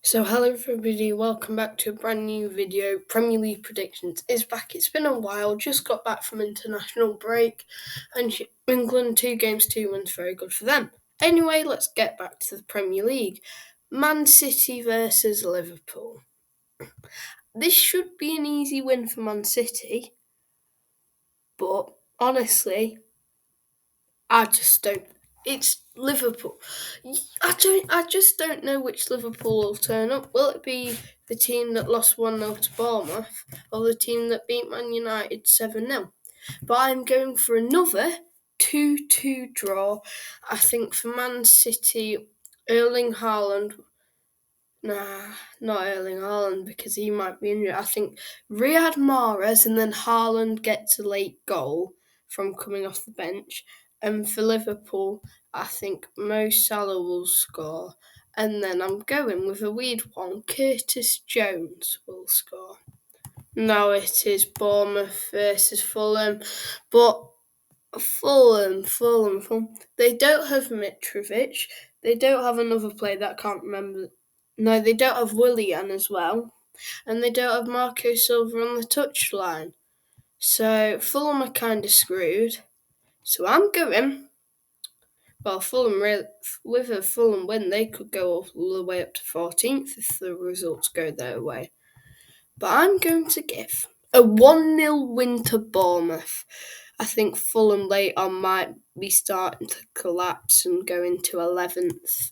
So hello everybody, welcome back to a brand new video. Premier League predictions is back. It's been a while, just got back from international break, and England 2 games, 2 wins, very good for them. Anyway, let's get back to the Premier League. Man City versus Liverpool. This should be an easy win for Man City, but honestly, I just don't. It's Liverpool. I just don't know which Liverpool will turn up. Will it be the team that lost 1-0 to Bournemouth or the team that beat Man United 7-0? But I'm going for another 2-2 draw. I think for Man City, Erling Haaland. Nah, not Erling Haaland because he might be injured. I think Riyad Mahrez and then Haaland gets a late goal from coming off the bench. And for Liverpool, I think Mo Salah will score. And then I'm going with a weird one. Curtis Jones will score. Now it is Bournemouth versus Fulham. But Fulham. They don't have Mitrovic. They don't have another player that I can't remember. No, they don't have Willian as well. And they don't have Marco Silva on the touchline. So Fulham are kind of screwed. So I'm going. Well, with a Fulham win, they could go all the way up to 14th if the results go their way. But I'm going to give a 1-0 win to Bournemouth. I think Fulham late on might be starting to collapse and go into 11th.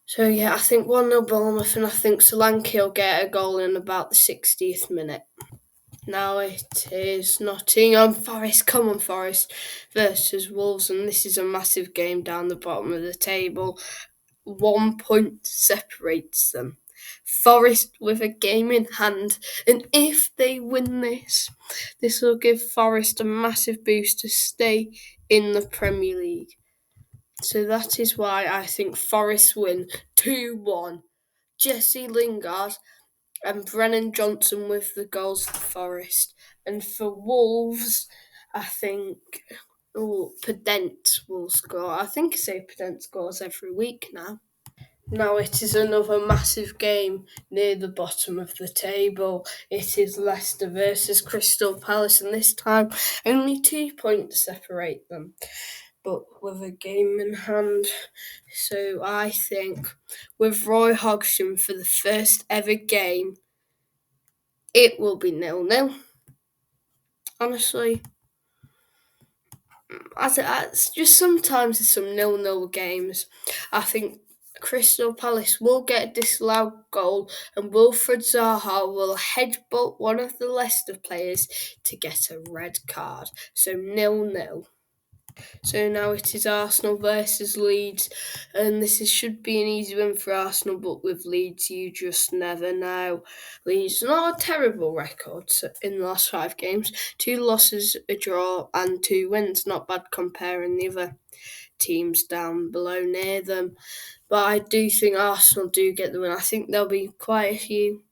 So yeah, I think 1-0 Bournemouth, and I think Solanke will get a goal in about the 60th minute. Now it is Nottingham Forest, come on Forest, versus Wolves, and this is a massive game down the bottom of the table. 1 point separates them. Forest with a game in hand, and if they win this will give Forest a massive boost to stay in the Premier League. So that is why I think Forest win 2-1. Jesse Lingard and Brennan Johnson with the goals for Forest. And for Wolves, I think Pedent will score. I think I say Pedent scores every week now. Now it is another massive game near the bottom of the table. It is Leicester versus Crystal Palace, and this time only 2 points separate them, but with a game in hand. So I think with Roy Hodgson for the first ever game, it will be 0-0. Honestly, it's just sometimes there's some 0-0 games. I think Crystal Palace will get a disallowed goal and Wilfred Zaha will headbutt one of the Leicester players to get a red card. So 0-0. So now it is Arsenal versus Leeds, and should be an easy win for Arsenal, but with Leeds you just never know. Leeds not a terrible record in the last 5 games, 2 losses, a draw and 2 wins, not bad comparing the other teams down below near them. But I do think Arsenal do get the win. I think there'll be quite a few.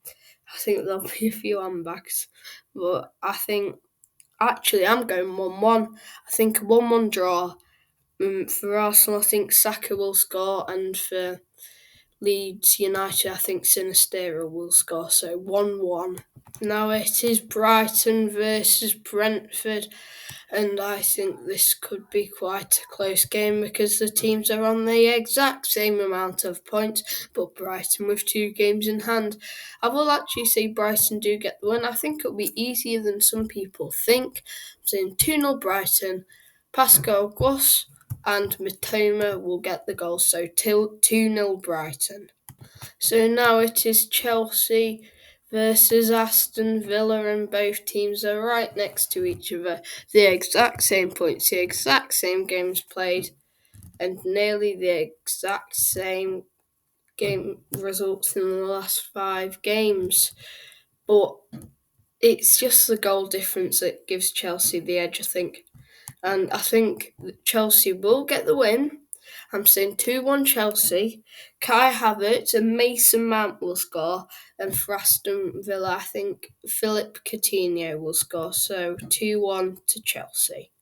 I think there'll be a few handbags, but I think actually I'm going 1-1. I think a 1-1 draw. For Arsenal, I think Saka will score, and for Leeds United, I think Sinistero will score. So 1-1. Now it is Brighton versus Brentford, and I think this could be quite a close game because the teams are on the exact same amount of points, but Brighton with 2 games in hand. I will actually say Brighton do get the win. I think it'll be easier than some people think. I'm saying 2-0 Brighton, Pascal Gross and Mitoma will get the goal, so 2-0 Brighton. So now it is Chelsea versus Aston Villa, and both teams are right next to each other. The exact same points, the exact same games played, and nearly the exact same game results in the last 5 games. But it's just the goal difference that gives Chelsea the edge, I think. And I think Chelsea will get the win. I'm saying 2-1 Chelsea. Kai Havertz and Mason Mount will score. And for Aston Villa, I think Philip Coutinho will score. So 2-1 to Chelsea.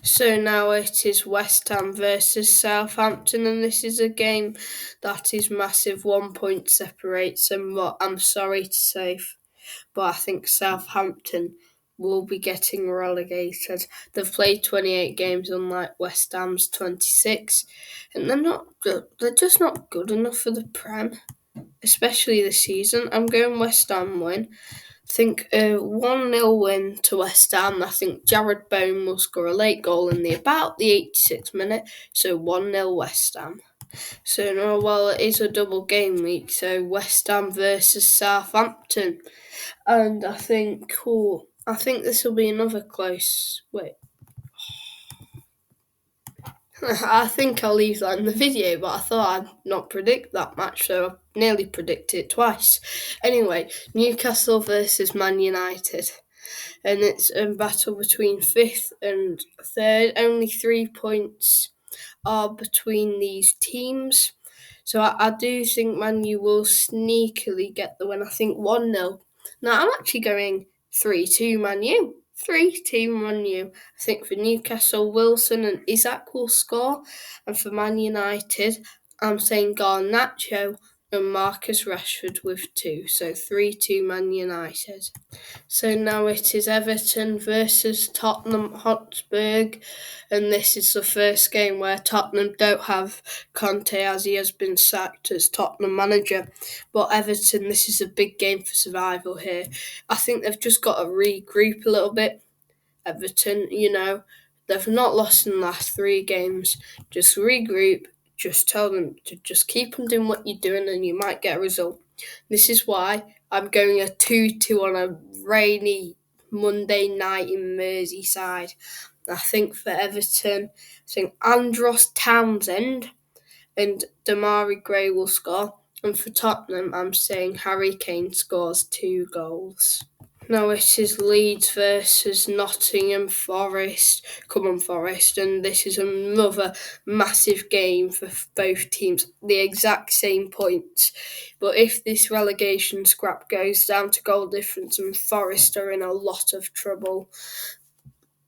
So now it is West Ham versus Southampton, and this is a game that is massive. 1 point separates them, but I'm sorry to say, but I think Southampton will be getting relegated. They've played 28 games, unlike West Ham's 26, and they're not good. They're just not good enough for the Prem, especially this season. I'm going West Ham win. I think a 1-0 win to West Ham. I think Jared Bowen will score a late goal in about the 86th minute, so 1-0 West Ham. So now, well, it is a double game week, so West Ham versus Southampton, and I think this will be another close. Wait, I think I'll leave that in the video, but I thought I'd not predict that match, so I nearly predicted it twice. Anyway, Newcastle versus Man United, and it's a battle between 5th and 3rd. Only 3 points are between these teams. So I do think Man U will sneakily get the win. I think 1-0. Now I'm actually going 3-2 Man U. 3-2 Man U. I think for Newcastle, Wilson and Isaac will score. And for Man United, I'm saying Garnacho and Marcus Rashford with 2. So 3-2 Man United. So now it is Everton versus Tottenham Hotspur, and this is the first game where Tottenham don't have Conte, as he has been sacked as Tottenham manager. But Everton, this is a big game for survival here. I think they've just got to regroup a little bit. Everton, they've not lost in the last 3 games. Just regroup. Just tell them to just keep on doing what you're doing, and you might get a result. This is why I'm going a 2-2 on a rainy Monday night in Merseyside. I think for Everton, I think Andros Townsend and Damari Gray will score. And for Tottenham, I'm saying Harry Kane scores 2 goals. Now it is Leeds versus Nottingham Forest. Come on, Forest. And this is another massive game for both teams. The exact same points. But if this relegation scrap goes down to goal difference, and Forest are in a lot of trouble.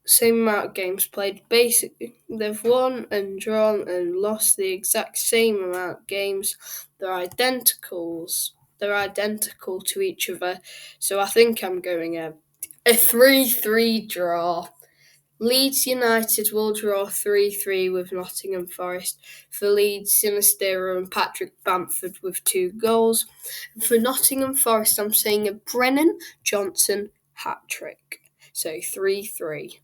Same amount of games played. Basically, they've won and drawn and lost the exact same amount of games. They're identicals. They're identical to each other. So I think I'm going a 3-3 draw. Leeds United will draw 3-3 with Nottingham Forest. For Leeds, Sinistero and Patrick Bamford with 2 goals. And for Nottingham Forest, I'm saying a Brennan Johnson hat-trick. So 3-3.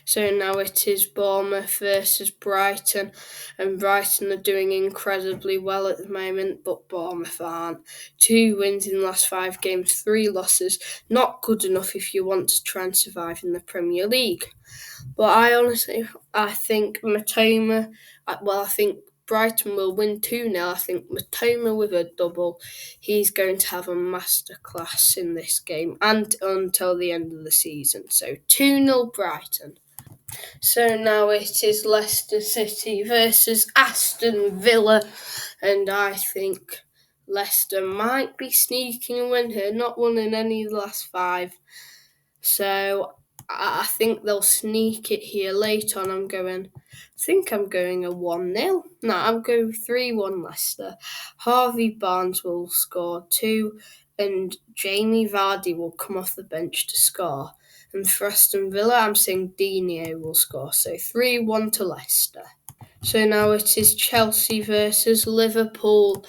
So now it is Bournemouth versus Brighton, and Brighton are doing incredibly well at the moment, but Bournemouth aren't. 2 wins in the last 5 games, 3 losses. Not good enough if you want to try and survive in the Premier League. But I think Matoma, I think Brighton will win 2-0. I think Matoma with a double. He's going to have a masterclass in this game and until the end of the season. So 2-0 Brighton. So now it is Leicester City versus Aston Villa, and I think Leicester might be sneaking a win here, not won in any of the last 5. So I think they'll sneak it here late on. I'm going a 1-0. No, I'm going 3-1 Leicester. Harvey Barnes will score 2, and Jamie Vardy will come off the bench to score. And for Aston Villa, I'm saying Dino will score. So 3-1 to Leicester. So now it is Chelsea versus Liverpool.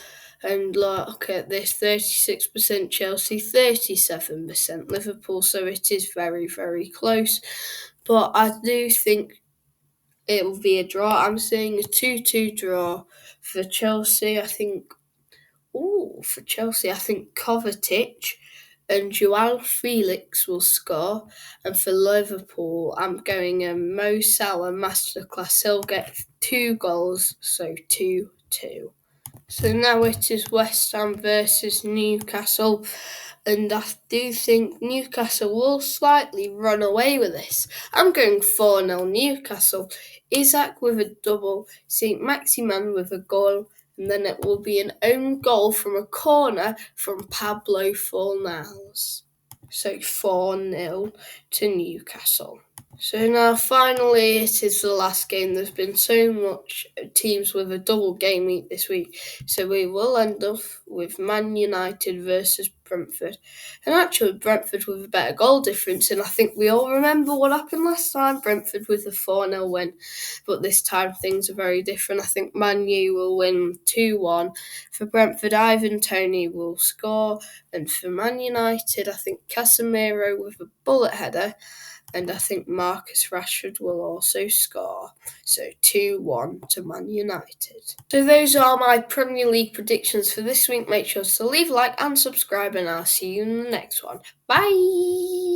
And look at this, 36% Chelsea, 37% Liverpool. So it is very, very close. But I do think it will be a draw. I'm saying a 2-2 draw for Chelsea. I think Kovacic and Joao Felix will score. And for Liverpool, I'm going a Mo Salah masterclass. He'll get 2 goals, so 2-2. So now it is West Ham versus Newcastle, and I do think Newcastle will slightly run away with this. I'm going 4-0 Newcastle. Isaac with a double, St. Maximan with a goal, and then it will be an own goal from a corner from Pablo Fornals. So 4-0 to Newcastle. So now finally it is the last game. There's been so much teams with a double game week this week. So we will end up with Man United versus Brentford. And actually Brentford with a better goal difference, and I think we all remember what happened last time. Brentford with a 4-0 win. But this time things are very different. I think Man U will win 2-1. For Brentford, Ivan Toney will score. And for Man United, I think Casemiro with a bullet header. And I think Marcus Rashford will also score. So 2-1 to Man United. So those are my Premier League predictions for this week. Make sure to leave a like and subscribe, and I'll see you in the next one. Bye!